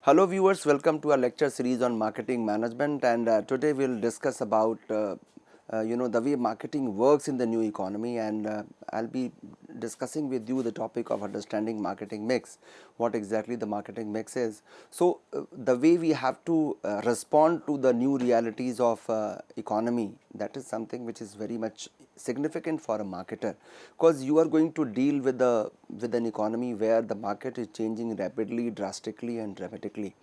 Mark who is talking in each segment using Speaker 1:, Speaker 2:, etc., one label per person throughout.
Speaker 1: Hello viewers, welcome to our lecture series on marketing management, and today we'll discuss about the way marketing works in the new economy, and I'll be discussing with you the topic of understanding marketing mix, what exactly the marketing mix is. So the way we have to respond to the new realities of economy, that is something which is very much significant for a marketer, because you are going to deal with an economy where the market is changing rapidly, drastically and dramatically.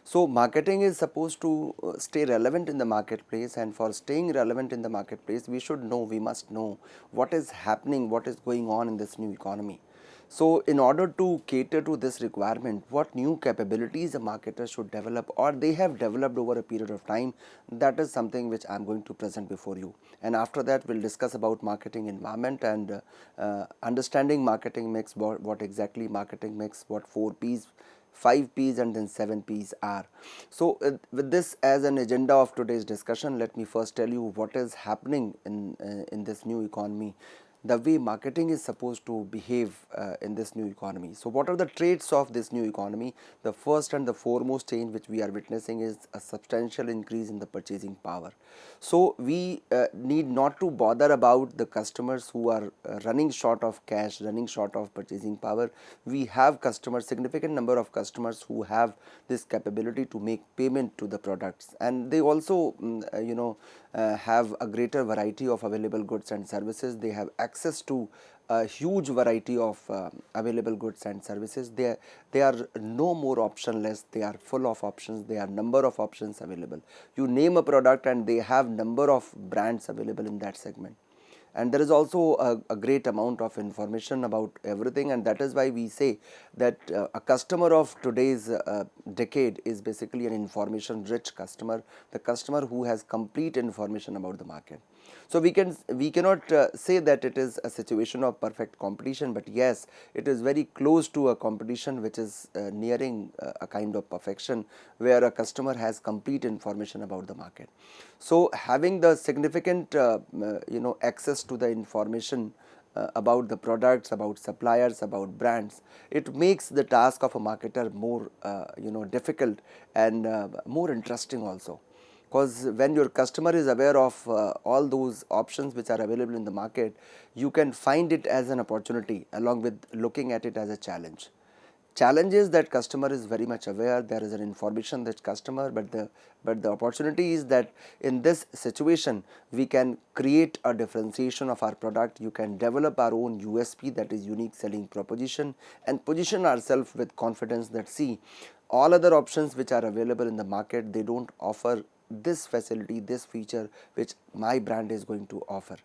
Speaker 1: So marketing is supposed to stay relevant in the marketplace, and for staying relevant in the marketplace we must know what is happening, what is going on in this new economy. So in order to cater to this requirement, what new capabilities a marketer should develop or they have developed over a period of time, that is something which I am going to present before you. And after that we'll discuss about marketing environment and understanding marketing mix, what exactly marketing mix, what 4 P's, 5 P's and then 7 P's are. So with this as an agenda of today's discussion, let me first tell you what is happening in this new economy, the way marketing is supposed to behave in this new economy. So what are the traits of this new economy? The first and the foremost change which we are witnessing is a substantial increase in the purchasing power. So we need not to bother about the customers who are running short of cash, running short of purchasing power. We have customers, significant number of customers who have this capability to make payment to the products, and they also have a greater variety of available goods and services. They have access to a huge variety of available goods and services. They are no more optionless, they are full of options, they are number of options available. You name a product and they have number of brands available in that segment. And there is also a great amount of information about everything, and that is why we say that a customer of today's decade is basically an information rich customer, the customer who has complete information about the market. So we cannot say that it is a situation of perfect competition, but yes, it is very close to a competition which is nearing a kind of perfection, where a customer has complete information about the market. So having the significant access to the information about the products, about suppliers, about brands, it makes the task of a marketer more difficult and more interesting also. Because when your customer is aware of all those options which are available in the market, you can find it as an opportunity along with looking at it as a challenge. Challenge is that customer is very much aware, there is an information that customer, but the opportunity is that in this situation we can create a differentiation of our product. You can develop our own USP, that is unique selling proposition, and position ourselves with confidence that see, all other options which are available in the market, they don't offer this facility, this feature which my brand is going to offer.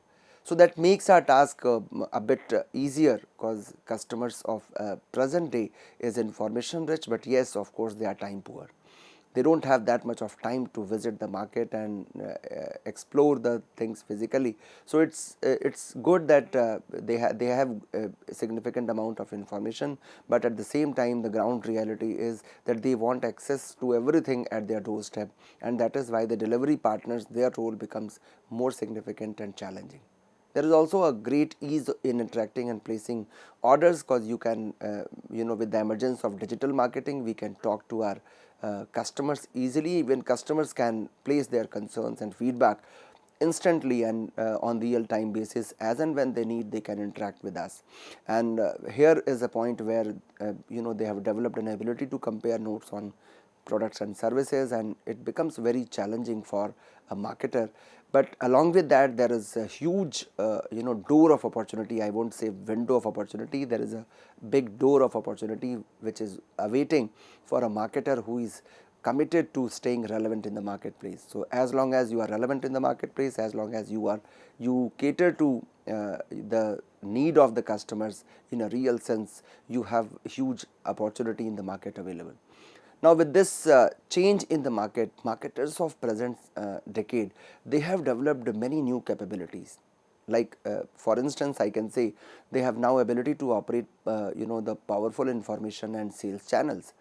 Speaker 1: So that makes our task a bit easier, because customers of present day is information rich, but yes, of course they are time poor. They don't have that much of time to visit the market and explore the things physically. So it's good that they have a significant amount of information, but at the same time the ground reality is that they want access to everything at their doorstep, and that is why the delivery partners, their role becomes more significant and challenging. There is also a great ease in interacting and placing orders, because you can with the emergence of digital marketing, we can talk to our customers easily. Even customers can place their concerns and feedback instantly and on real time basis. As and when they need, they can interact with us. And here is a point where they have developed an ability to compare notes on products and services, and it becomes very challenging for a marketer. But along with that, there is a huge door of opportunity. I won't say window of opportunity, there is a big door of opportunity which is awaiting for a marketer who is committed to staying relevant in the marketplace. So as long as you are relevant in the marketplace, as long as you cater to the need of the customers in a real sense, you have huge opportunity in the market available. Now with this change in the market, marketers of present decade, they have developed many new capabilities. Like for instance, I can say they have now ability to operate the powerful information and sales channels.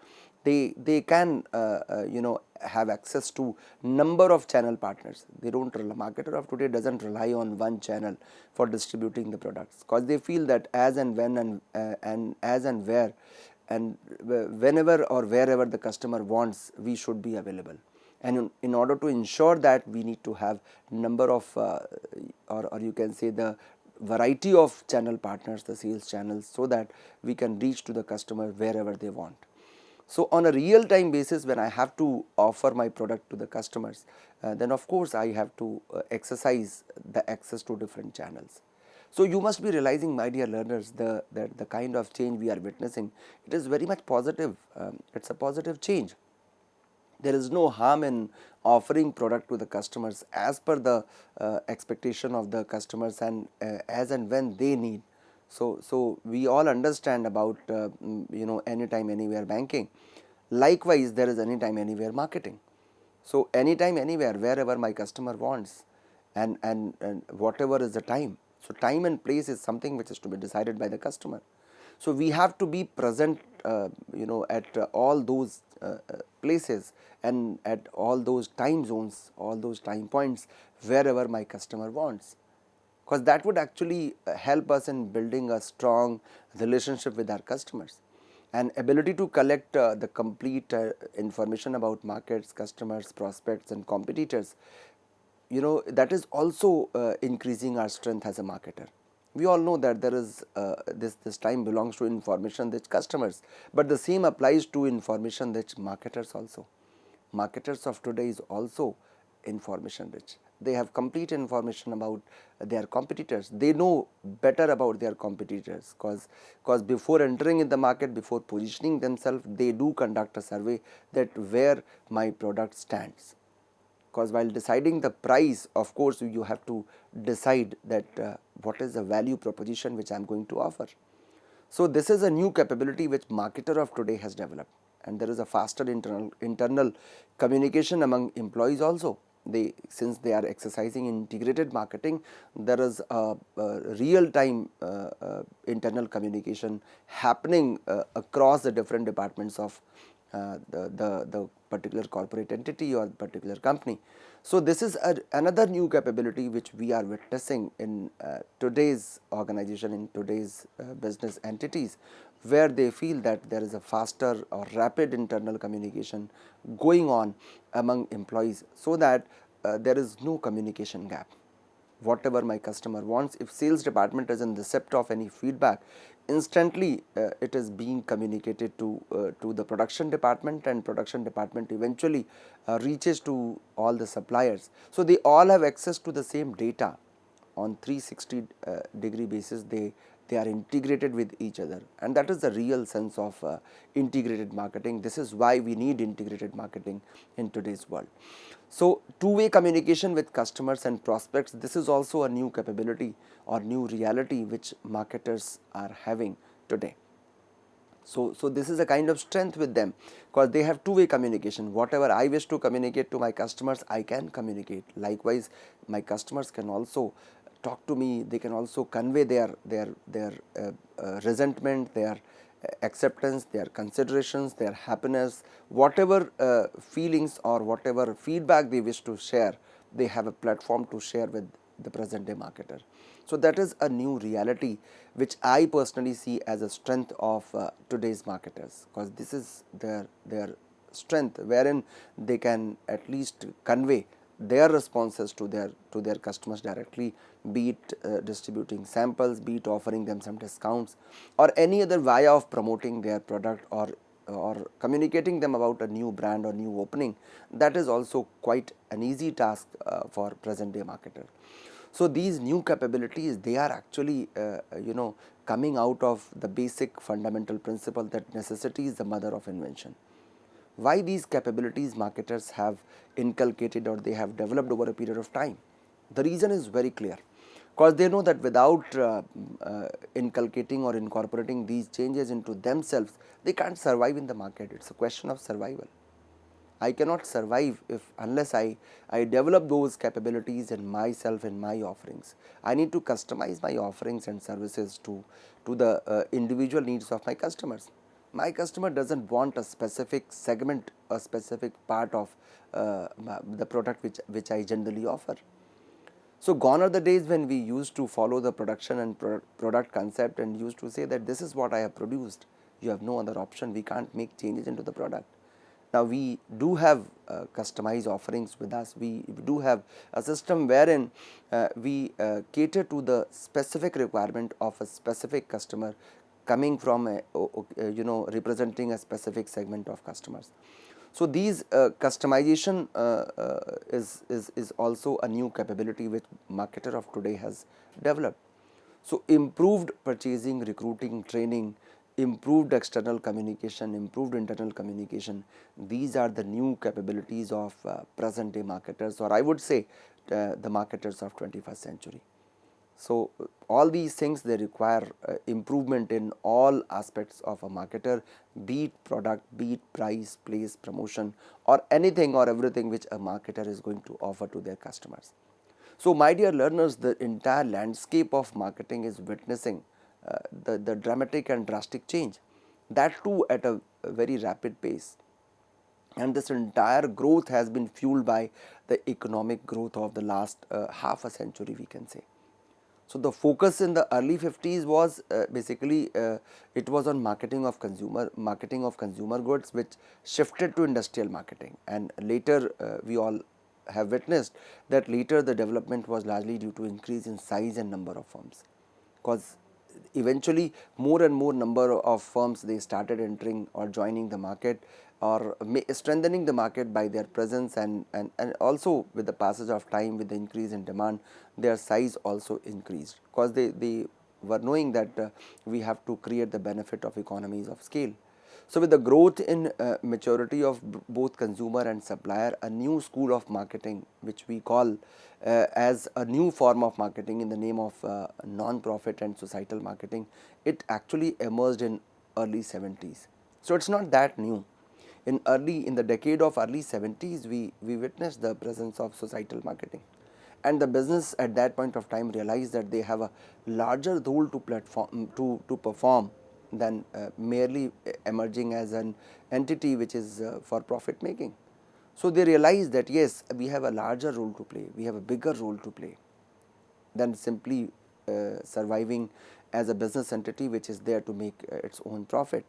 Speaker 1: They can have access to number of channel partners. They don't, marketer of today doesn't rely on one channel for distributing the products, because they feel that as and when and as and where and whenever or wherever the customer wants, we should be available. And in order to ensure that, we need to have number of or you can say the variety of channel partners, the sales channels, so that we can reach to the customer wherever they want. So on a real time basis, when I have to offer my product to the customers, then of course I have to exercise the access to different channels. So you must be realizing, my dear learners, the kind of change we are witnessing, it is very much positive. It's a positive change. There is no harm in offering product to the customers as per the expectation of the customers, and as and when they need. So we all understand about anytime anywhere banking. Likewise, there is anytime anywhere marketing. So anytime anywhere, wherever my customer wants, and whatever is the time. So time and place is something which is to be decided by the customer. So we have to be present at all those places, and at all those time zones, all those time points, wherever my customer wants, because that would actually help us in building a strong relationship with our customers. And ability to collect the complete information about markets, customers, prospects and competitors, that is also increasing our strength as a marketer. We all know that there is this time belongs to information rich customers, but the same applies to information rich marketers also. Marketers of today is also information rich. They have complete information about their competitors. They know better about their competitors, because before entering in the market, before positioning themselves, they do conduct a survey that where my product stands. Because while deciding the price, of course you have to decide that what is the value proposition which I am going to offer. So this is a new capability which marketer of today has developed, and there is a faster internal communication among employees also. Since they are exercising integrated marketing, there is a real time internal communication happening across the different departments of the particular corporate entity or particular company. So this is another new capability which we are witnessing in today's organization, in today's business entities, where they feel that there is a faster or rapid internal communication going on among employees, so that there is no communication gap. Whatever my customer wants, if sales department is in receipt of any feedback, instantly it is being communicated to the production department, and production department eventually reaches to all the suppliers. So they all have access to the same data on 360 degree basis. They are integrated with each other, and that is the real sense of integrated marketing. This is why we need integrated marketing in today's world. So two-way communication with customers and prospects, this is also a new capability or new reality which marketers are having today. So this is a kind of strength with them, because they have two-way communication. Whatever I wish to communicate to my customers, I can communicate. Likewise, my customers can also talk to me. They can also convey their resentment, their acceptance, their considerations, their happiness, whatever feelings or whatever feedback they wish to share. They have a platform to share with the present day marketer. So that is a new reality which I personally see as a strength of today's marketers, because this is their strength, wherein they can at least convey their responses to their customers directly, be it distributing samples, be it offering them some discounts, or any other via of promoting their product, or communicating them about a new brand or new opening. That is also quite an easy task for present day marketer. So these new capabilities, they are actually coming out of the basic fundamental principle that necessity is the mother of invention. Why these capabilities marketers have inculcated or they have developed over a period of time? The reason is very clear, because they know that without inculcating or incorporating these changes into themselves, they can't survive in the market. It's a question of survival. I cannot survive unless I develop those capabilities in myself, in my offerings. I need to customize my offerings and services to the individual needs of my customers. My customer doesn't want a specific segment, a specific part of the product which I generally offer. So gone are the days when we used to follow the production and product concept and used to say that this is what I have produced. You have no other option. We can't make changes into the product. Now we do have customized offerings with us. We do have a system wherein we cater to the specific requirement of a specific customer coming from representing a specific segment of customers. So these customization is also a new capability which marketer of today has developed. So improved purchasing, recruiting, training, improved external communication, improved internal communication, these are the new capabilities of present day marketers, or I would say the marketers of 21st century. So all these things, they require improvement in all aspects of a marketer, be it product, be it price, place, promotion, or anything or everything which a marketer is going to offer to their customers. So my dear learners, the entire landscape of marketing is witnessing the dramatic and drastic change, that too at a very rapid pace. And this entire growth has been fueled by the economic growth of the last half a century, we can say. So the focus in the early 50s was basically it was on marketing of consumer goods, which shifted to industrial marketing, and later we all have witnessed that later the development was largely due to increase in size and number of firms, because eventually more and more number of firms, they started entering or joining the market, or strengthening the market by their presence, and also with the passage of time, with the increase in demand, their size also increased, because they were knowing that we have to create the benefit of economies of scale. So with the growth in maturity of both consumer and supplier, a new school of marketing, which we call as a new form of marketing in the name of non-profit and societal marketing, it actually emerged in early 70s. So it's not that new. In the decade of early 70s, we witnessed the presence of societal marketing, and the business at that point of time realized that they have a larger role to perform than merely emerging as an entity which is for profit making. So they realized that yes, we have a larger role to play, we have a bigger role to play than simply surviving as a business entity which is there to make its own profit.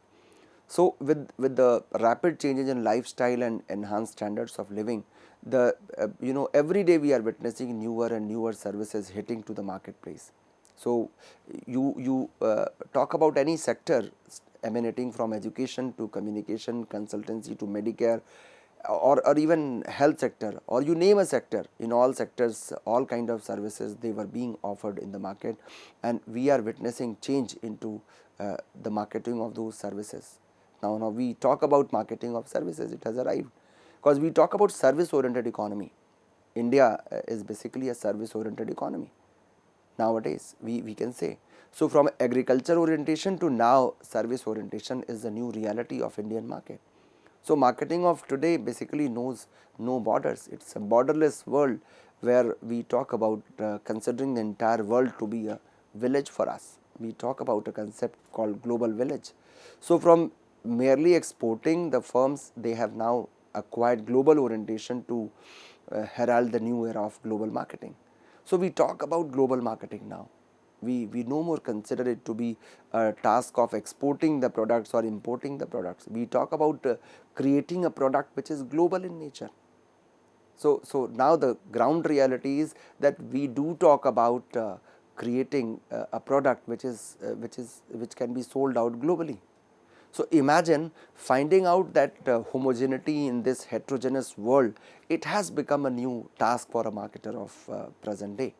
Speaker 1: So with the rapid changes in lifestyle and enhanced standards of living, the every day we are witnessing newer and newer services hitting to the marketplace. So you talk about any sector emanating from education to communication, consultancy to Medicare, or even health sector, or you name a sector, in all sectors, all kind of services, they were being offered in the market, and we are witnessing change into the marketing of those services. Now we talk about marketing of services, it has arrived, because we talk about service oriented economy. India is basically a service oriented economy nowadays, we can say. So from agriculture orientation to now service orientation is the new reality of Indian market. So marketing of today basically knows no borders. It's a borderless world where we talk about considering the entire world to be a village for us. We talk about a concept called global village. So from merely exporting, the firms, they have now acquired global orientation to herald the new era of global marketing. So we talk about global marketing now. We no more consider it to be a task of exporting the products or importing the products. We talk about creating a product which is global in nature. So now the ground reality is that we do talk about creating a product which can be sold out globally. So imagine finding out that homogeneity in this heterogeneous world, it has become a new task for a marketer of present day.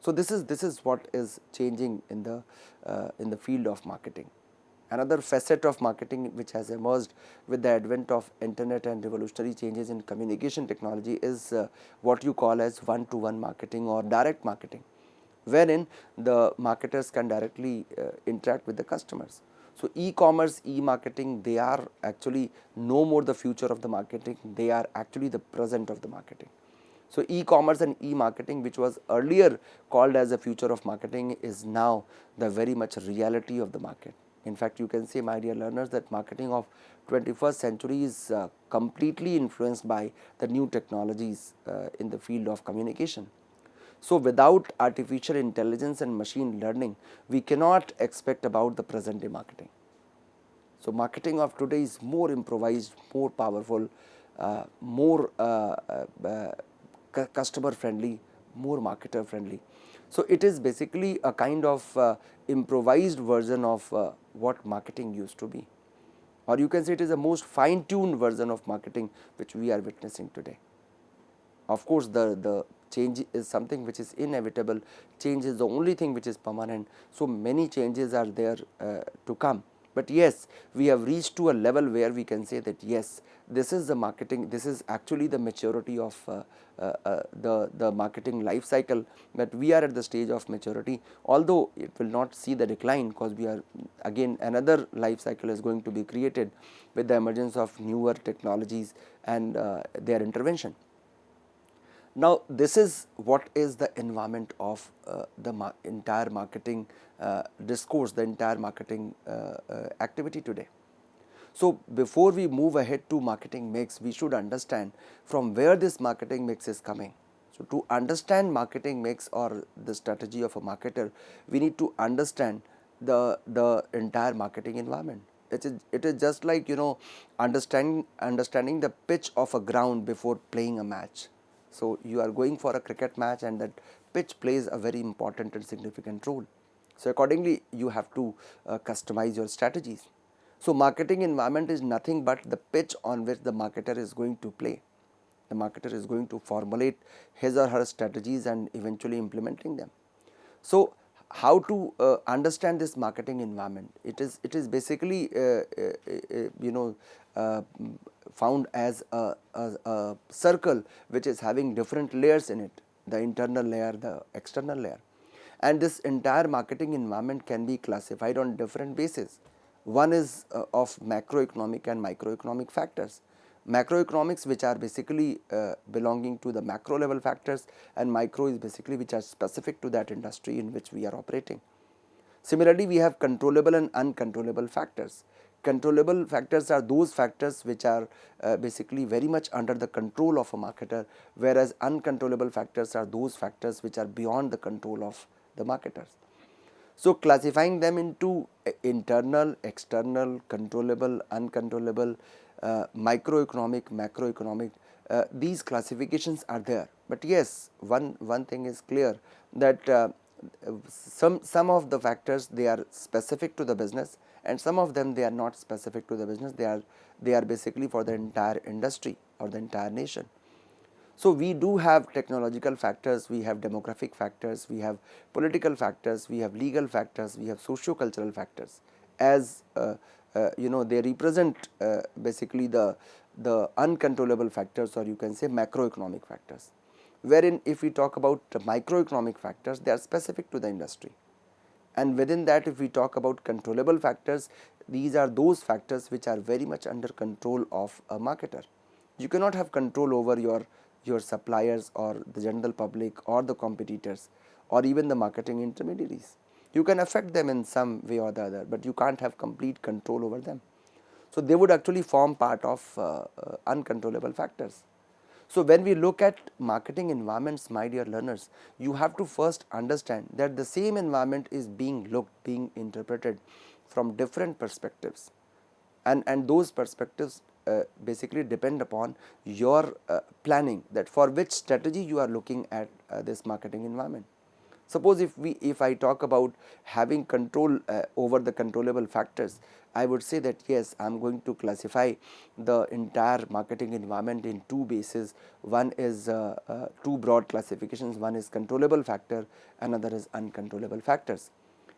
Speaker 1: So this is what is changing in the field of marketing. Another facet of marketing which has emerged with the advent of internet and revolutionary changes in communication technology is what you call as one-to-one marketing or direct marketing, wherein the marketers can directly interact with the customers. So e-commerce, e-marketing, they are actually no more the future of the marketing, they are actually the present of the marketing. So e-commerce and e-marketing, which was earlier called as the future of marketing, is now the very much reality of the market. In fact, you can say, my dear learners, that marketing of 21st century is completely influenced by the new technologies in the field of communication. So without artificial intelligence and machine learning, we cannot expect about the present day marketing. So marketing of today is more improvised, more powerful, more customer friendly, more marketer friendly. So it is basically a kind of improvised version of what marketing used to be, or you can say it is a most fine tuned version of marketing which we are witnessing today. Of course, the change is something which is inevitable. Change is the only thing which is permanent. So many changes are there to come. But yes, we have reached to a level where we can say that yes, this is the marketing. This is actually the maturity of the marketing life cycle. But we are at the stage of maturity. Although it will not see the decline, because we are again another life cycle is going to be created with the emergence of newer technologies and their intervention. Now, this is what is the environment of the entire marketing discourse, the entire marketing activity today. So, before we move ahead to marketing mix, we should understand from where this marketing mix is coming. So, to understand marketing mix or the strategy of a marketer, we need to understand the entire marketing environment. It is just like, understanding the pitch of a ground before playing a match. So, you are going for a cricket match and that pitch plays a very important and significant role. So, accordingly you have to customize your strategies. So, marketing environment is nothing but the pitch on which the marketer is going to play. The marketer is going to formulate his or her strategies and eventually implementing them. So, how to understand this marketing environment? It is basically found as a circle which is having different layers in it, the internal layer, the external layer, and this entire marketing environment can be classified on different bases. One is of macroeconomic and microeconomic factors. Macroeconomics, which are basically belonging to the macro level factors, and micro is basically which are specific to that industry in which we are operating. Similarly, we have controllable and uncontrollable factors. Controllable factors are those factors which are basically very much under the control of a marketer, whereas uncontrollable factors are those factors which are beyond the control of the marketers. So, classifying them into internal, external, controllable, uncontrollable, microeconomic, macroeconomic, these classifications are there. But yes, one thing is clear, that some of the factors, they are specific to the business, and some of them they are not specific to the business. They are basically for the entire industry or the entire nation. So, we do have technological factors, we have demographic factors, we have political factors, we have legal factors, we have socio-cultural factors, as they represent basically the uncontrollable factors, or you can say macroeconomic factors, wherein if we talk about microeconomic factors, they are specific to the industry. And within that, if we talk about controllable factors, these are those factors which are very much under control of a marketer. You cannot have control over your suppliers or the general public or the competitors or even the marketing intermediaries. You can affect them in some way or the other, but you can't have complete control over them. So, they would actually form part of uncontrollable factors. So, when we look at marketing environments, my dear learners, you have to first understand that the same environment is being interpreted from different perspectives, and those perspectives basically depend upon your planning, that for which strategy you are looking at this marketing environment. Suppose if I talk about having control over the controllable factors, I would say that yes, I am going to classify the entire marketing environment in two bases. One is two broad classifications. One is controllable factor, another is uncontrollable factors.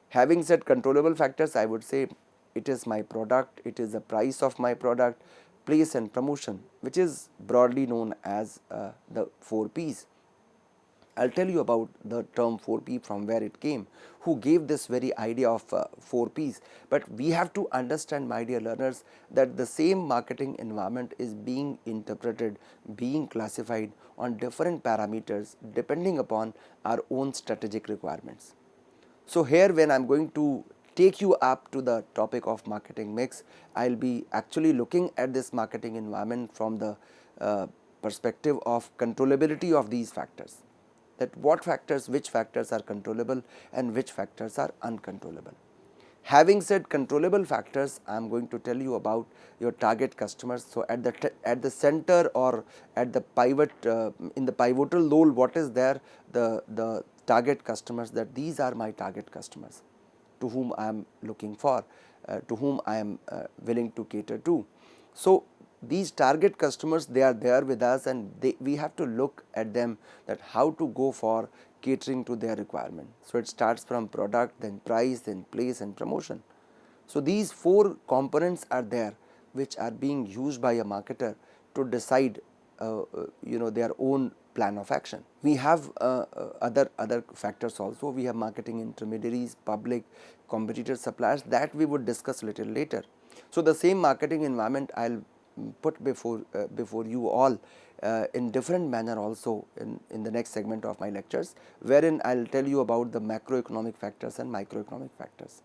Speaker 1: Having said controllable factors, I would say it is my product, it is the price of my product, place and promotion, which is broadly known as the 4 Ps. I will tell you about the term 4P, from where it came, who gave this very idea of 4Ps. But we have to understand, my dear learners, that the same marketing environment is being interpreted, being classified on different parameters depending upon our own strategic requirements. So, here when I am going to take you up to the topic of marketing mix, I will be actually looking at this marketing environment from the perspective of controllability of these factors, that which factors are controllable and which factors are uncontrollable. Having said controllable factors, I am going to tell you about your target customers. So at the center, or at the pivot, in the pivotal role, what is there? The target customers, that these are my target customers to whom I am looking for, to whom I am willing to cater to. So these target customers, they are there with us, and we have to look at them, that how to go for catering to their requirement. So it starts from product, then price, then place and promotion. So these four components are there, which are being used by a marketer to decide their own plan of action. We have other factors also. We have marketing intermediaries, public, competitor, suppliers, that we would discuss a little later. So the same marketing environment I'll put before you all in different manner also in the next segment of my lectures, wherein I'll tell you about the macroeconomic factors and microeconomic factors.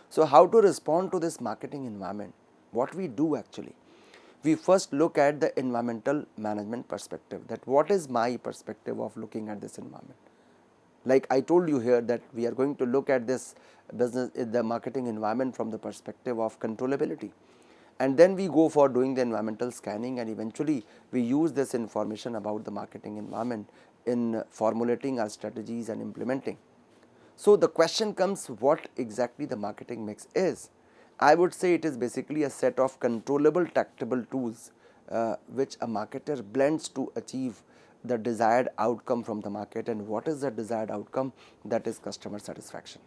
Speaker 1: So how to respond to this marketing environment? What we do actually? We first look at the environmental management perspective, that what is my perspective of looking at this environment. Like I told you here, that we are going to look at this business, the marketing environment, from the perspective of controllability, and then we go for doing the environmental scanning, and eventually we use this information about the marketing environment in formulating our strategies and implementing. So the question comes, what exactly the marketing mix is? I would say it is basically a set of controllable tactable tools which a marketer blends to achieve the desired outcome from the market. And what is the desired outcome? That is customer satisfaction.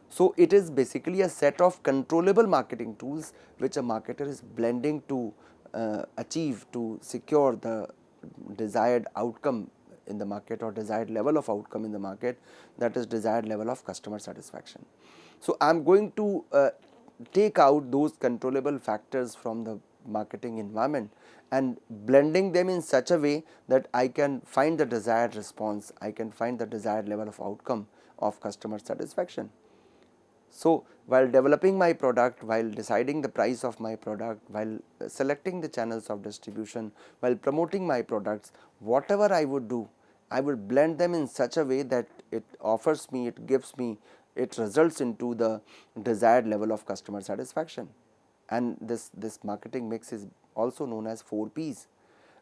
Speaker 1: So it is basically a set of controllable marketing tools which a marketer is blending to achieve, to secure the desired outcome in the market, or desired level of outcome in the market, that is desired level of customer satisfaction. So I am going to take out those controllable factors from the marketing environment and blending them in such a way that I can find the desired response, I can find the desired level of outcome of customer satisfaction. So while developing my product, while deciding the price of my product, while selecting the channels of distribution, while promoting my products, whatever I would do, I would blend them in such a way that it offers me, it gives me, it results into the desired level of customer satisfaction. And this marketing mix is also known as 4 Ps.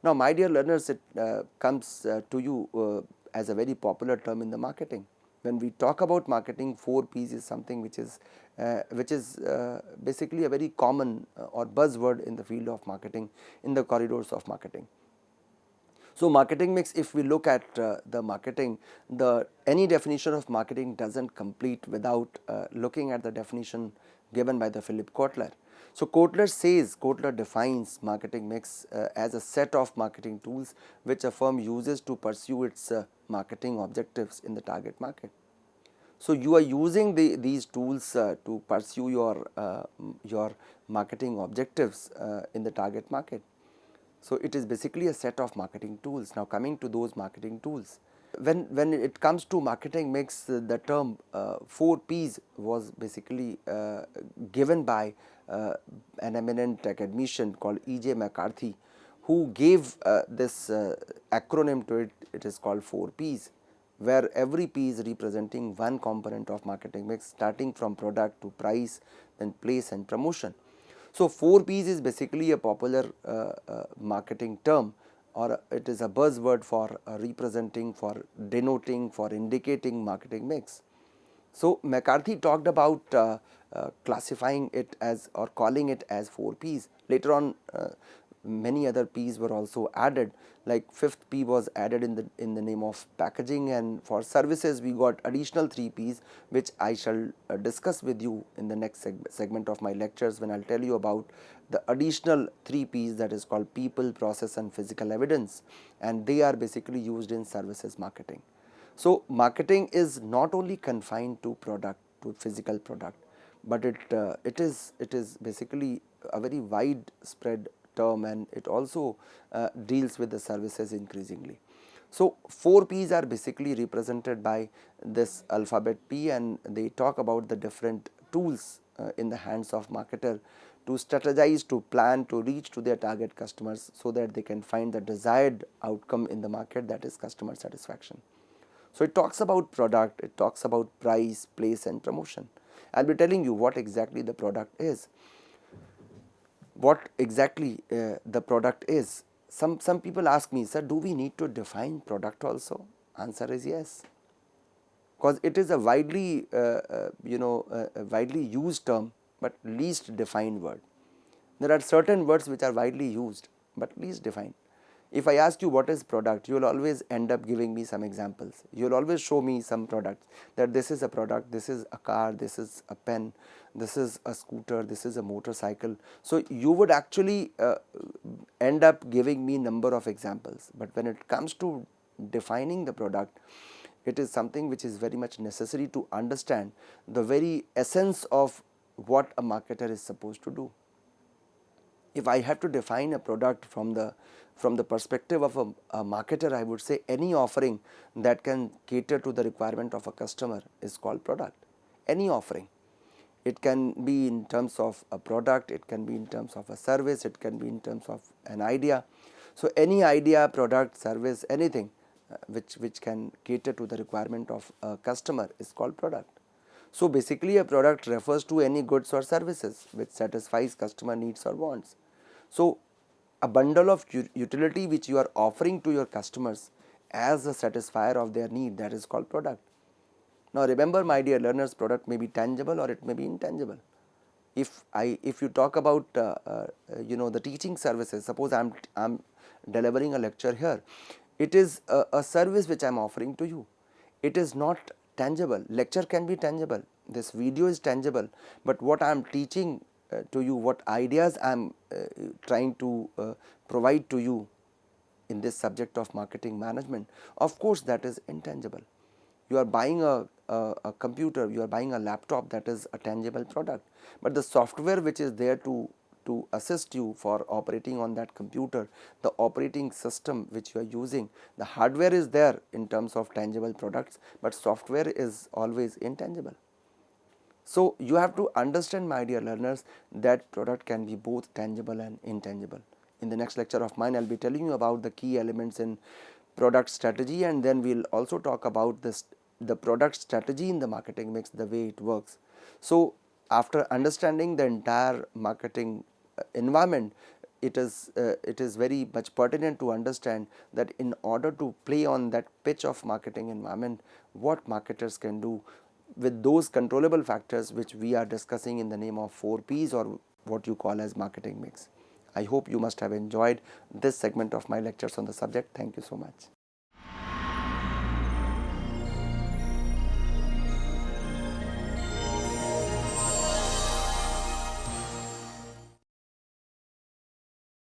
Speaker 1: Now my dear learners, it comes to you as a very popular term in the marketing. When we talk about marketing, 4 Ps is something which is basically a very common or buzzword in the field of marketing, in the corridors of marketing. So marketing mix, if we look at the marketing, any definition of marketing doesn't complete without looking at the definition given by the Philip Kotler. So Kotler defines marketing mix as a set of marketing tools which a firm uses to pursue its marketing objectives in the target market. So you are using these tools to pursue your marketing objectives in the target market. So it is basically a set of marketing tools. Now coming to those marketing tools, when it comes to marketing mix, the term 4 Ps was basically given by an eminent academician called E.J. McCarthy, who gave this acronym to it. It is called 4 Ps, where every P is representing one component of marketing mix, starting from product to price, then place and promotion. So 4 Ps is basically a popular marketing term, or it is a buzzword for representing, for denoting, for indicating marketing mix. So McCarthy talked about classifying it as, or calling it as 4 Ps. Later on many other Ps were also added, like 5th P was added in the name of packaging, and for services we got additional 3 Ps, which I shall discuss with you in the next segment of my lectures, when I'll tell you about the additional 3 Ps, that is called people, process and physical evidence, and they are basically used in services marketing. So marketing is not only confined to product, to physical product, but it is basically a very widespread term, and it also deals with the services increasingly. So 4 Ps are basically represented by this alphabet P, and they talk about the different tools in the hands of marketer to strategize, to plan, to reach to their target customers, so that they can find the desired outcome in the market, that is customer satisfaction. So it talks about product, it talks about price, place and promotion. I'll be telling you what exactly the product is. What exactly the product is. Some people ask me, sir, do we need to define product also? Answer is yes, because it is a widely a widely used term but least defined word. There are certain words which are widely used but least defined. If I ask you what is product, you will always end up giving me some examples. You will always show me some products, that this is a product, this is a car, this is a pen, this is a scooter, this is a motorcycle. So you would actually end up giving me number of examples. But when it comes to defining the product, it is something which is very much necessary to understand the very essence of what a marketer is supposed to do. If I have to define a product from the perspective of a marketer, I would say any offering that can cater to the requirement of a customer is called product. Any offering. It can be in terms of a product, it can be in terms of a service, it can be in terms of an idea. So any idea, product, service, anything which can cater to the requirement of a customer is called product. So basically a product refers to any goods or services which satisfies customer needs or wants. So a bundle of utility which you are offering to your customers as a satisfier of their need, that is called product. Now remember, my dear learners, product may be tangible or it may be intangible. If you talk about the teaching services, suppose I'm delivering a lecture here, it is a service which I'm offering to you. It is not tangible. Lecture can be tangible, this video is tangible, but what I'm teaching to you, what ideas I'm trying to provide to you in this subject of marketing management, of course that is intangible. You are buying a computer, you are buying a laptop, that is a tangible product, but the software which is there to assist you for operating on that computer, the operating system which you are using, the hardware is there in terms of tangible products, but software is always intangible. So you have to understand, my dear learners, that product can be both tangible and intangible. In the next lecture of mine, I'll be telling you about the key elements in product strategy, and then we'll also talk about the product strategy in the marketing mix, the way it works. So after understanding the entire marketing environment, it is very much pertinent to understand that in order to play on that pitch of marketing environment, what marketers can do with those controllable factors which we are discussing in the name of 4 Ps, or what you call as marketing mix. I hope you must have enjoyed this segment of my lectures on the subject. Thank you so much.